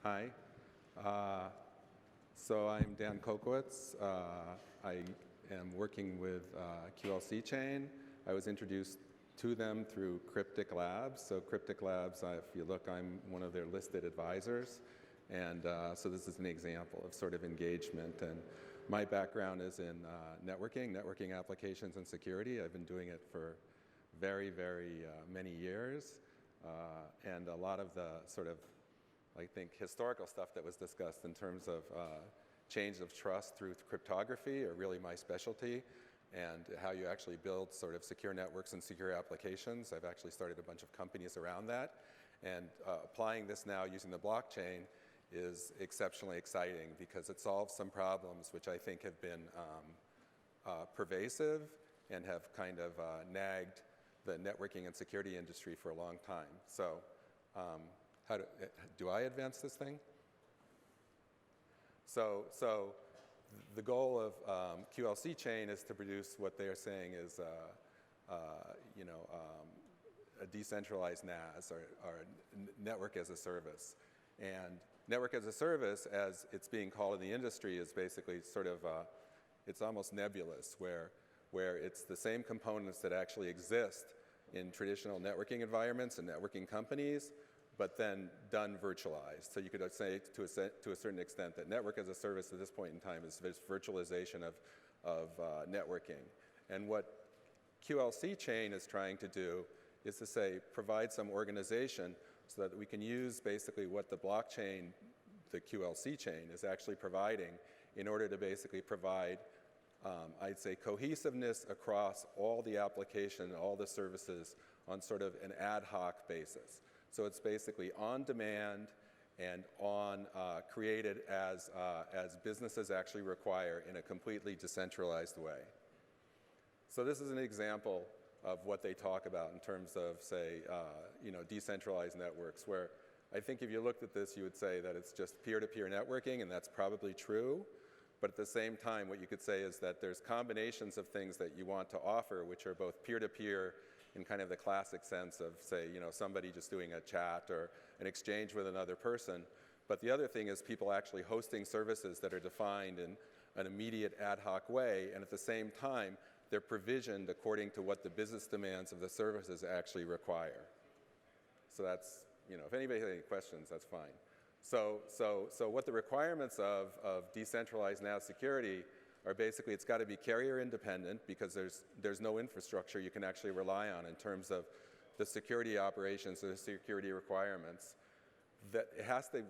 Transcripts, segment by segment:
Hi. So I'm Dan Kolkowitz. I am working with QLC Chain. I was introduced to them through Cryptic Labs. So Cryptic Labs, if you look, I'm one of their listed advisors. And so this is an example of sort of engagement. And my background is in networking applications and security. I've been doing it for very, very many years. And a lot of the sort of, I think, historical stuff that was discussed in terms of change of trust through cryptography are really my specialty, and how you actually build sort of secure networks and secure applications. I've actually started a bunch of companies around that, and applying this now using the blockchain is exceptionally exciting because it solves some problems which I think have been pervasive and have kind of nagged the networking and security industry for a long time. So how do I advance this thing? So the goal of QLC Chain is to produce what they are saying is a decentralized NaaS, or network as a service. And network as a service, as it's being called in the industry, is basically sort of, it's almost nebulous, where it's the same components that actually exist in traditional networking environments and networking companies, but then done virtualized. So you could say to a certain extent that network as a service at this point in time is this virtualization of networking. And what QLC Chain is trying to do is to say, provide some organization so that we can use basically what the blockchain, the QLC chain, is actually providing in order to basically provide, I'd say, cohesiveness across all the application, all the services on sort of an ad hoc basis. So it's basically on demand and created as businesses actually require in a completely decentralized way. So this is an example of what they talk about in terms of, say, decentralized networks, where I think if you looked at this, you would say that it's just peer-to-peer networking, and that's probably true. But at the same time, what you could say is that there's combinations of things that you want to offer, which are both peer-to-peer in kind of the classic sense of, say, somebody just doing a chat or an exchange with another person. But the other thing is people actually hosting services that are defined in an immediate ad hoc way, and at the same time, they're provisioned according to what the business demands of the services actually require. So that's, if anybody has any questions, that's fine. So what the requirements of decentralized NaaS security are basically, it's got to be carrier independent because there's no infrastructure you can actually rely on in terms of the security operations or the security requirements. That it has to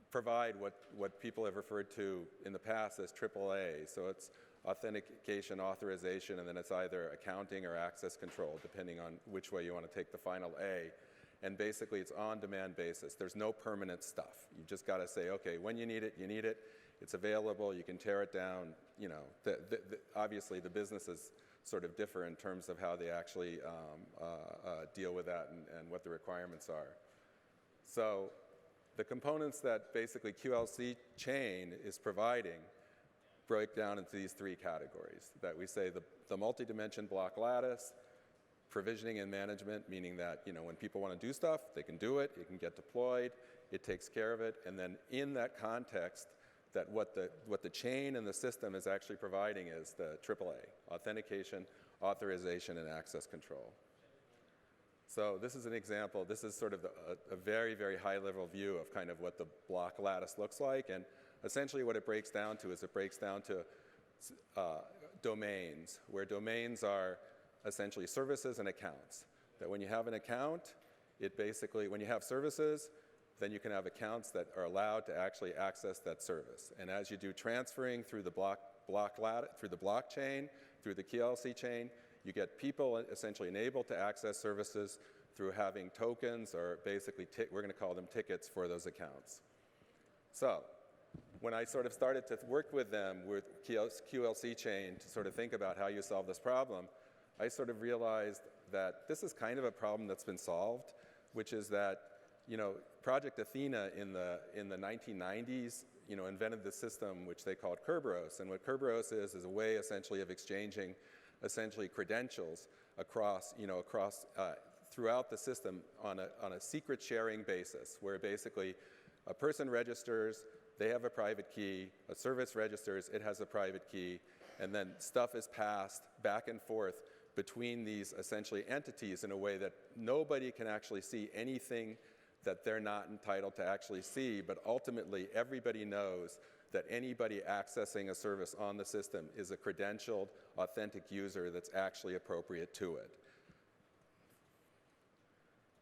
provide what people have referred to in the past as AAA. So it's authentication, authorization, and then it's either accounting or access control, depending on which way you want to take the final A. And basically, it's on-demand basis. There's no permanent stuff. You just got to say, okay, when you need it, you need it. It's available. You can tear it down. Obviously, the businesses sort of differ in terms of how they actually deal with that and what the requirements are. So the components that basically QLC Chain is providing break down into these three categories that we say the multi-dimension block lattice, provisioning and management, meaning that when people want to do stuff, they can do it, it can get deployed, it takes care of it, and then in that context, that what the chain and the system is actually providing is the AAA, authentication, authorization, and access control. So this is an example. This is sort of a very, very high-level view of kind of what the block lattice looks like, and essentially what it breaks down to is it breaks down to domains, where domains are essentially services and accounts. That when you have an account, it basically, when you have services, then you can have accounts that are allowed to actually access that service. And as you do transferring through the blockchain, through the QLC chain, you get people essentially enabled to access services through having tokens, or basically we're going to call them tickets for those accounts. So when I sort of started to work with them with QLC Chain to sort of think about how you solve this problem, I sort of realized that this is kind of a problem that's been solved, which is that Project Athena in the 1990s invented the system which they called Kerberos. And what Kerberos is a way essentially of exchanging essentially credentials across throughout the system on a secret sharing basis, where basically A person registers, they have a private key. A service registers, it has a private key. And then stuff is passed back and forth between these essentially entities in a way that nobody can actually see anything that they're not entitled to actually see, but ultimately everybody knows that anybody accessing a service on the system is a credentialed, authentic user that's actually appropriate to it.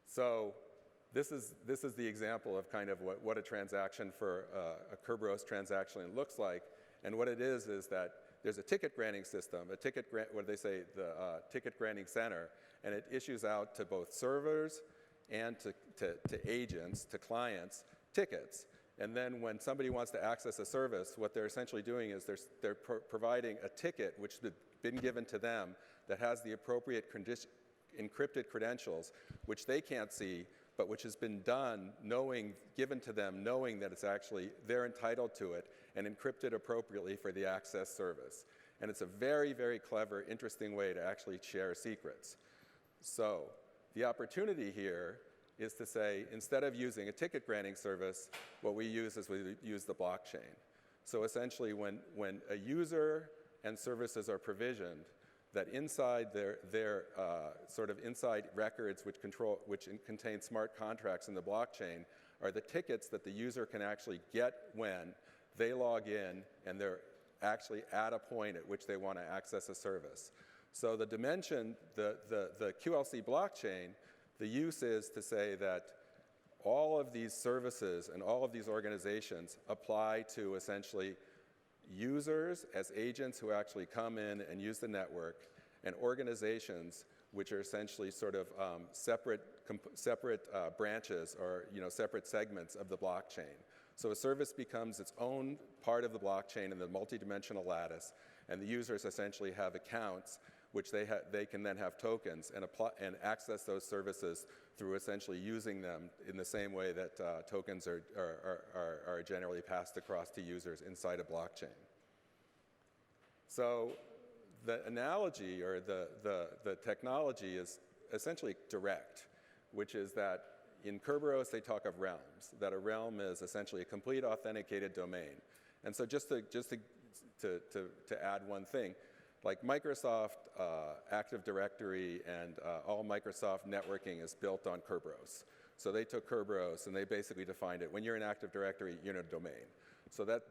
So this is the example of kind of what a transaction for a Kerberos transaction looks like. And what it is that there's a ticket granting system, the ticket granting center, and it issues out to both servers and to agents, to clients, tickets. And then when somebody wants to access a service, what they're essentially doing is they're providing a ticket which has been given to them that has the appropriate encrypted credentials, which they can't see, but which has been done given to them knowing that it's actually, they're entitled to it and encrypted appropriately for the access service. And it's a very, very clever, interesting way to actually share secrets. So the opportunity here is to say, instead of using a ticket granting service, what we use is we use the blockchain. So essentially when a user and services are provisioned, that inside their sort of inside records which contain smart contracts in the blockchain are the tickets that the user can actually get when they log in and they're actually at a point at which they want to access a service. So the dimension, the QLC blockchain, the use is to say that all of these services and all of these organizations apply to essentially users as agents who actually come in and use the network, and organizations which are essentially sort of separate branches or separate segments of the blockchain. So a service becomes its own part of the blockchain in the multidimensional lattice, and the users essentially have accounts which they can then have tokens and access those services through essentially using them in the same way that tokens are generally passed across to users inside a blockchain. So the analogy or the technology is essentially direct, which is that in Kerberos they talk of realms, that a realm is essentially a complete authenticated domain. And so just to add one thing, like Microsoft Active Directory and all Microsoft networking is built on Kerberos. So they took Kerberos and they basically defined it. When you're in Active Directory, you're in a domain. So that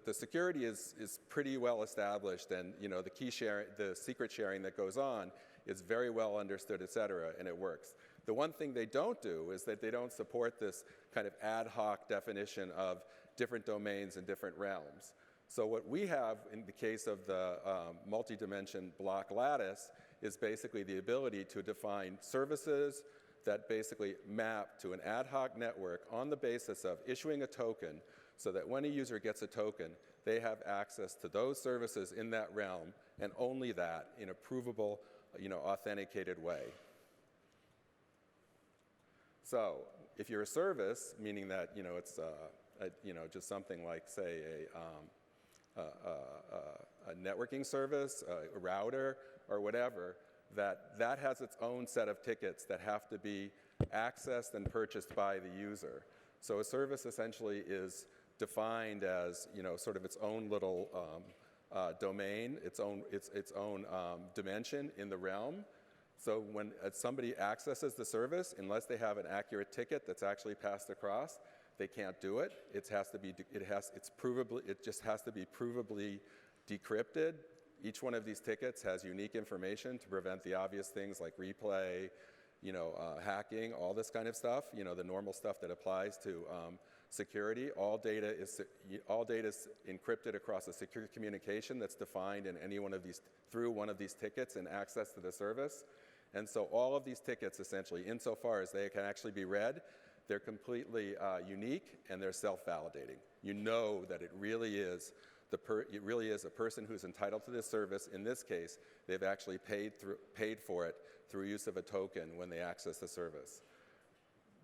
the security is pretty well established, and the secret sharing that goes on is very well understood, et cetera, and it works. The one thing they don't do is that they don't support this kind of ad hoc definition of different domains and different realms. So what we have in the case of the multi-dimension block lattice is basically the ability to define services that basically map to an ad hoc network on the basis of issuing a token, so that when a user gets a token, they have access to those services in that realm, and only that in a provable, authenticated way. So if you're a service, meaning that it's just something like, say, a networking service, a router, or whatever, that has its own set of tickets that have to be accessed and purchased by the user. So a service essentially is defined as sort of its own little domain, its own dimension in the realm. So when somebody accesses the service, unless they have an accurate ticket that's actually passed across, they can't do it. It just has to be provably decrypted. Each one of these tickets has unique information to prevent the obvious things like replay, hacking, all this kind of stuff. The normal stuff that applies to security. All data is encrypted across a secure communication that's defined in through one of these tickets and access to the service. And so all of these tickets, essentially, insofar as they can actually be read, they're completely unique and they're self-validating. You know that it really is a person who's entitled to this service. In this case, they've actually paid for it through use of a token when they access the service.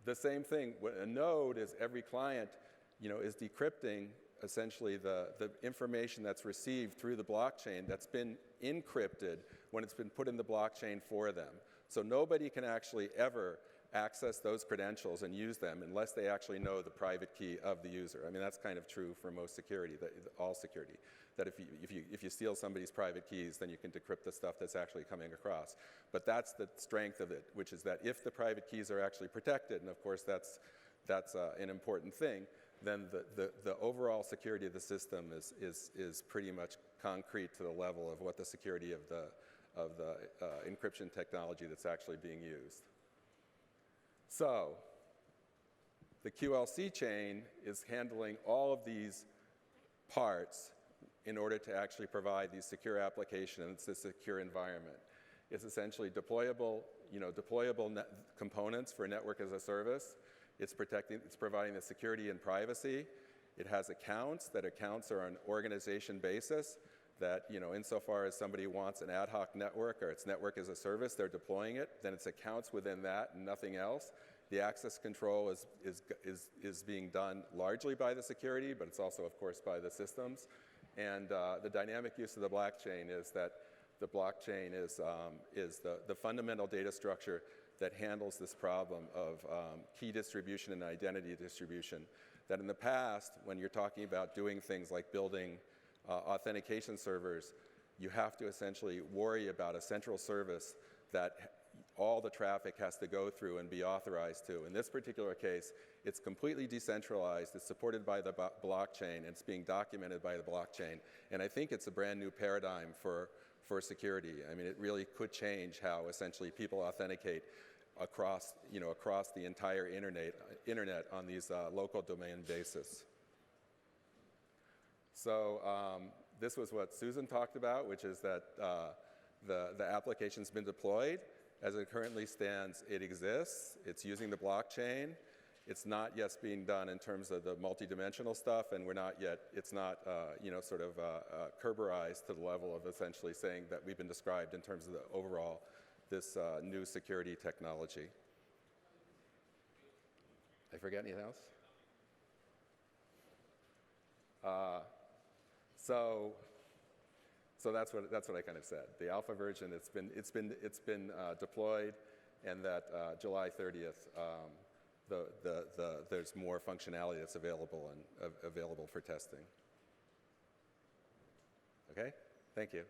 The same thing, a node is every client, is decrypting essentially the information that's received through the blockchain that's been encrypted when it's been put in the blockchain for them. So nobody can actually ever access those credentials and use them unless they actually know the private key of the user. I mean, that's kind of true for most security, all security. That if you steal somebody's private keys, then you can decrypt the stuff that's actually coming across. But that's the strength of it, which is that if the private keys are actually protected, and of course that's an important thing, then the overall security of the system is pretty much concrete to the level of what the security of the encryption technology that's actually being used. So the QLC chain is handling all of these parts in order to actually provide these secure applications, this secure environment. It's essentially deployable components for network as a service. It's providing the security and privacy. It has accounts. That accounts are on an organization basis. That, insofar as somebody wants an ad hoc network or it's network as a service, they're deploying it. Then it's accounts within that and nothing else. The access control is being done largely by the security, but it's also, of course, by the systems. And the dynamic use of the blockchain is that the blockchain is the fundamental data structure that handles this problem of key distribution and identity distribution. That in the past, when you're talking about doing things like building authentication servers, you have to essentially worry about a central service that all the traffic has to go through and be authorized to. In this particular case, it's completely decentralized. It's supported by the blockchain, and it's being documented by the blockchain. And I think it's a brand new paradigm for security. I mean, it really could change how essentially people authenticate across the entire internet on these local domain basis. So this was what Susan talked about, which is that the application's been deployed. As it currently stands, it exists. It's using the blockchain. It's not yet being done in terms of the multidimensional stuff, and it's not Kerberized to the level of essentially saying that we've been described in terms of the overall, this new security technology. I forget anything else? So that's what I kind of said. The alpha version, it's been deployed, and that July 30th, there's more functionality that's available and available for testing. Okay, thank you.